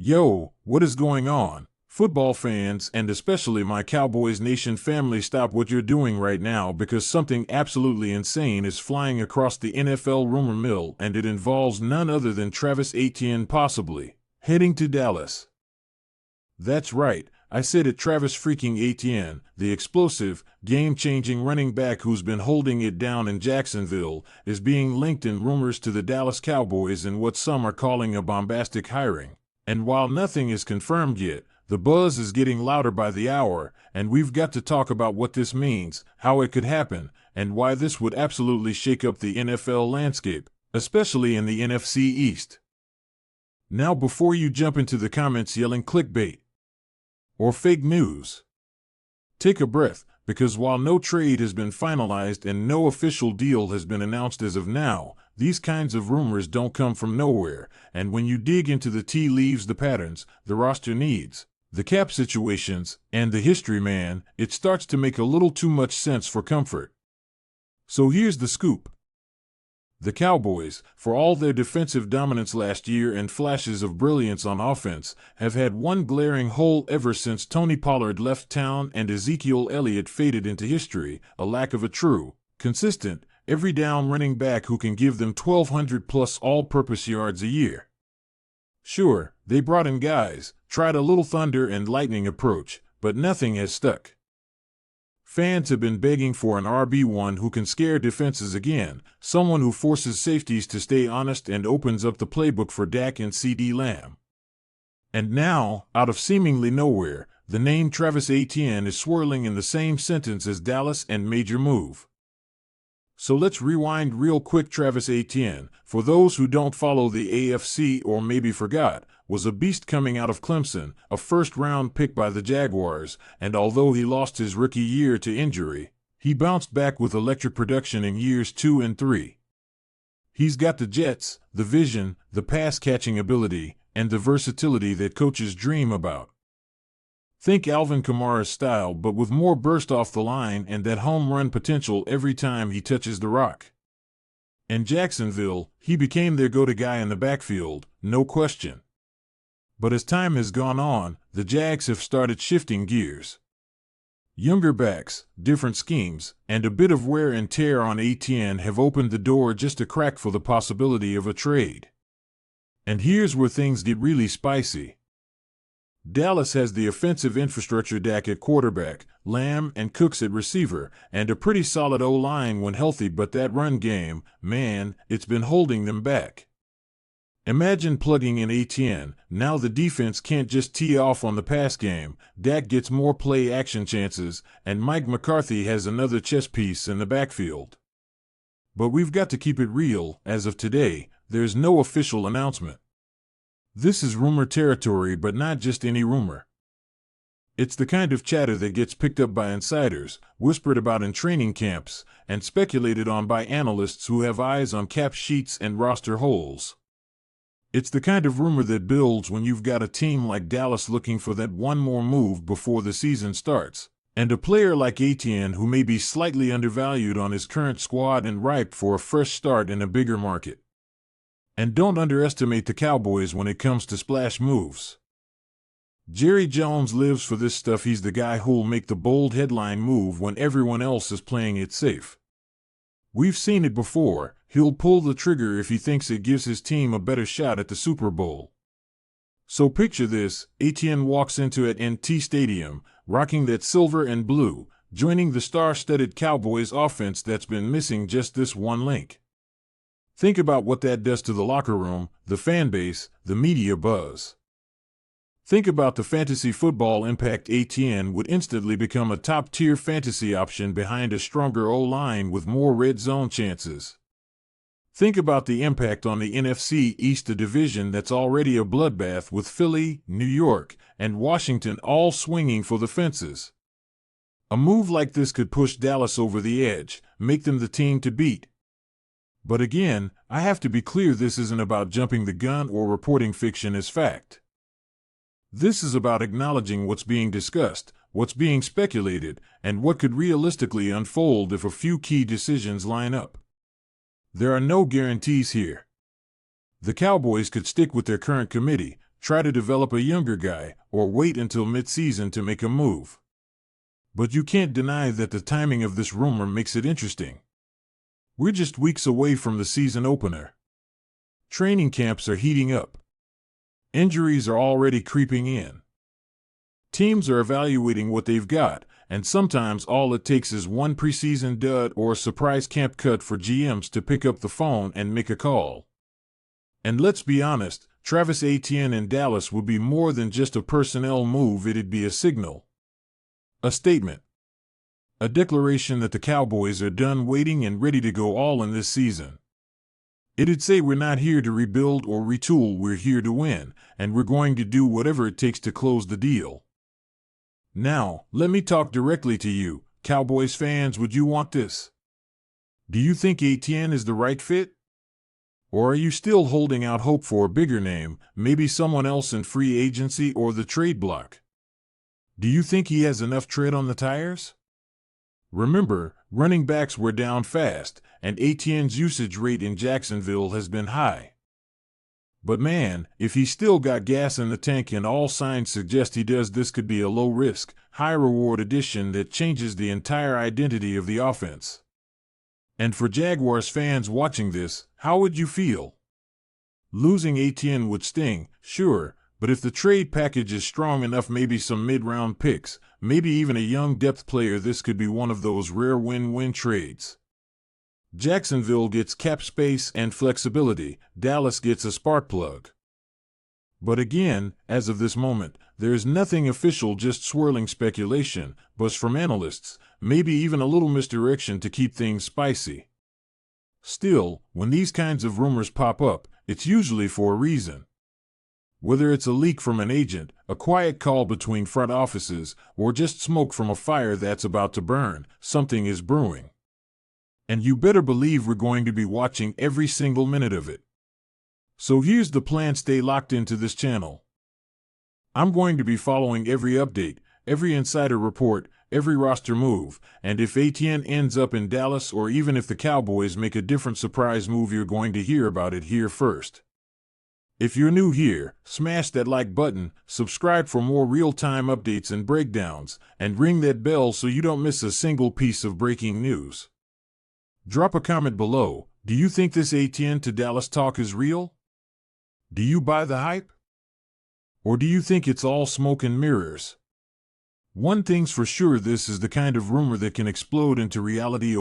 Yo, what is going on? Football fans, and especially my Cowboys Nation family, stop what you're doing right now because something absolutely insane is flying across the NFL rumor mill, and it involves none other than Travis Etienne possibly heading to Dallas. That's right, I said it. Travis freaking Etienne, the explosive, game-changing running back who's been holding it down in Jacksonville, is being linked in rumors to the Dallas Cowboys in what some are calling a bombastic hiring. And while nothing is confirmed yet, the buzz is getting louder by the hour, and we've got to talk about what this means, how it could happen, and why this would absolutely shake up the NFL landscape, especially in the NFC East. Now, before you jump into the comments yelling clickbait or fake news, take a breath, because while no trade has been finalized and no official deal has been announced as of now, these kinds of rumors don't come from nowhere, and when you dig into the tea leaves, the patterns, the roster needs, the cap situations, and the history, man, it starts to make a little too much sense for comfort. So here's the scoop. The Cowboys, for all their defensive dominance last year and flashes of brilliance on offense, have had one glaring hole ever since Tony Pollard left town and Ezekiel Elliott faded into history: a lack of a true, consistent, every-down running back who can give them 1,200-plus all-purpose yards a year. Sure, they brought in guys, tried a little thunder and lightning approach, but nothing has stuck. Fans have been begging for an RB1 who can scare defenses again, someone who forces safeties to stay honest and opens up the playbook for Dak and CeeDee Lamb. And now, out of seemingly nowhere, the name Travis Etienne is swirling in the same sentence as Dallas and major move. So let's rewind real quick. Travis Etienne, for those who don't follow the AFC or maybe forgot, was a beast coming out of Clemson, a first-round pick by the Jaguars, and although he lost his rookie year to injury, he bounced back with electric production in years 2 and 3. He's got the jets, the vision, the pass-catching ability, and the versatility that coaches dream about. Think Alvin Kamara's style, but with more burst off the line and that home run potential every time he touches the rock. In Jacksonville, he became their go-to guy in the backfield, no question. But as time has gone on, the Jags have started shifting gears. Younger backs, different schemes, and a bit of wear and tear on Etienne have opened the door just a crack for the possibility of a trade. And here's where things get really spicy. Dallas has the offensive infrastructure: Dak at quarterback, Lamb and Cooks at receiver, and a pretty solid O-line when healthy, but that run game, man, it's been holding them back. Imagine plugging in Etienne. Now the defense can't just tee off on the pass game, Dak gets more play-action chances, and Mike McCarthy has another chess piece in the backfield. But we've got to keep it real. As of today, there's no official announcement. This is rumor territory, but not just any rumor. It's the kind of chatter that gets picked up by insiders, whispered about in training camps, and speculated on by analysts who have eyes on cap sheets and roster holes. It's the kind of rumor that builds when you've got a team like Dallas looking for that one more move before the season starts, and a player like Etienne who may be slightly undervalued on his current squad and ripe for a fresh start in a bigger market. And don't underestimate the Cowboys when it comes to splash moves. Jerry Jones lives for this stuff. He's the guy who'll make the bold headline move when everyone else is playing it safe. We've seen it before. He'll pull the trigger if he thinks it gives his team a better shot at the Super Bowl. So picture this: Etienne walks into AT&T Stadium, rocking that silver and blue, joining the star-studded Cowboys offense that's been missing just this one link. Think about what that does to the locker room, the fan base, the media buzz. Think about the fantasy football impact. Etienne would instantly become a top-tier fantasy option behind a stronger O-line with more red zone chances. Think about the impact on the NFC East, a division that's already a bloodbath with Philly, New York, and Washington all swinging for the fences. A move like this could push Dallas over the edge, make them the team to beat. But again, I have to be clear, this isn't about jumping the gun or reporting fiction as fact. This is about acknowledging what's being discussed, what's being speculated, and what could realistically unfold if a few key decisions line up. There are no guarantees here. The Cowboys could stick with their current committee, try to develop a younger guy, or wait until midseason to make a move. But you can't deny that the timing of this rumor makes it interesting. We're just weeks away from the season opener. Training camps are heating up. Injuries are already creeping in. Teams are evaluating what they've got, and sometimes all it takes is one preseason dud or a surprise camp cut for GMs to pick up the phone and make a call. And let's be honest, Travis Etienne in Dallas would be more than just a personnel move, it'd be a signal. A statement. A declaration that the Cowboys are done waiting and ready to go all in this season. It'd say we're not here to rebuild or retool, we're here to win, and we're going to do whatever it takes to close the deal. Now, let me talk directly to you, Cowboys fans, would you want this? Do you think Etienne is the right fit? Or are you still holding out hope for a bigger name, maybe someone else in free agency or the trade block? Do you think he has enough tread on the tires? Remember, running backs were down fast, and Etienne's usage rate in Jacksonville has been high. But man, if he's still got gas in the tank and all signs suggest he does, this could be a low-risk, high-reward addition that changes the entire identity of the offense. And for Jaguars fans watching this, how would you feel? Losing Etienne would sting, sure, but if the trade package is strong enough, maybe some mid-round picks, maybe even a young depth player, this could be one of those rare win-win trades. Jacksonville gets cap space and flexibility, Dallas gets a spark plug. But again, as of this moment, there is nothing official, just swirling speculation, buzz from analysts, maybe even a little misdirection to keep things spicy. Still, when these kinds of rumors pop up, it's usually for a reason. Whether it's a leak from an agent, a quiet call between front offices, or just smoke from a fire that's about to burn, something is brewing. And you better believe we're going to be watching every single minute of it. So here's the plan: stay locked into this channel. I'm going to be following every update, every insider report, every roster move, and if Etienne ends up in Dallas, or even if the Cowboys make a different surprise move, you're going to hear about it here first. If you're new here, smash that like button, subscribe for more real-time updates and breakdowns, and ring that bell so you don't miss a single piece of breaking news. Drop a comment below. Do you think this Etienne to Dallas talk is real? Do you buy the hype? Or do you think it's all smoke and mirrors? One thing's for sure, this is the kind of rumor that can explode into reality